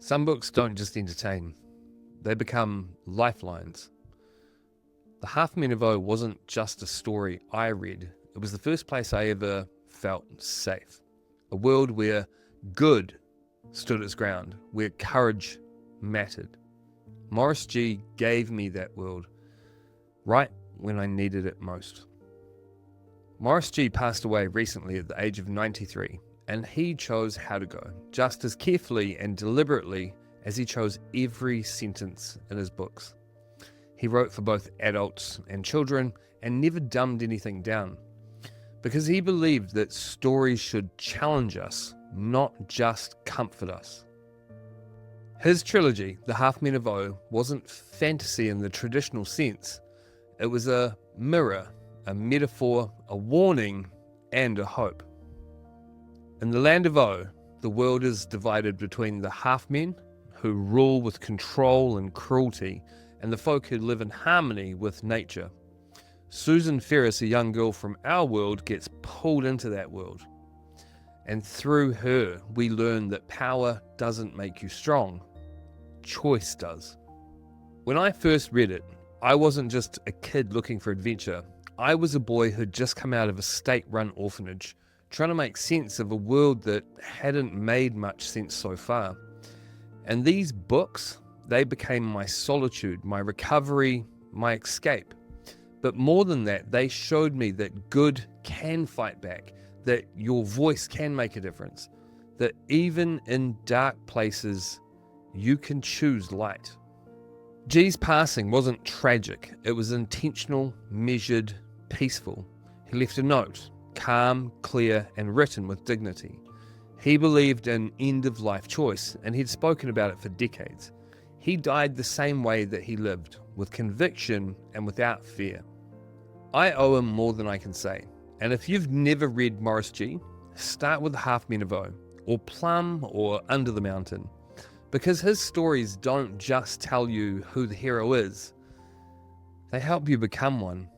Some books don't just entertain, they become lifelines. The Halfmen wasn't just a story I read, it was the first place I ever felt safe. A world where good stood its ground, where courage mattered. Maurice Gee gave me that world, right when I needed it most. Maurice Gee passed away recently at the age of 93, and he chose how to go, just as carefully and deliberately as he chose every sentence in his books. He wrote for both adults and children and never dumbed anything down, because he believed that stories should challenge us, not just comfort us. His trilogy, The Halfmen of O, wasn't fantasy in the traditional sense. It was a mirror, a metaphor, a warning, and a hope. In the land of O, the world is divided between the halfmen, who rule with control and cruelty, and the folk who live in harmony with nature. Susan Ferris, a young girl from our world, gets pulled into that world. And through her, we learn that power doesn't make you strong. Choice does. When I first read it, I wasn't just a kid looking for adventure. I was a boy who'd just come out of a state-run orphanage, trying to make sense of a world that hadn't made much sense so far. And these books, they became my solitude, my recovery, my escape. But more than that, they showed me that good can fight back, that your voice can make a difference, that even in dark places, you can choose light. Gee's passing wasn't tragic. It was intentional, measured, peaceful. He left a note, calm, clear, and written with dignity. He believed in end-of-life choice, and he'd spoken about it for decades. He died the same way that he lived, with conviction and without fear. I owe him more than I can say, and if you've never read Maurice Gee, start with The Halfmen of O, or Plum, or Under the Mountain, because his stories don't just tell you who the hero is, they help you become one.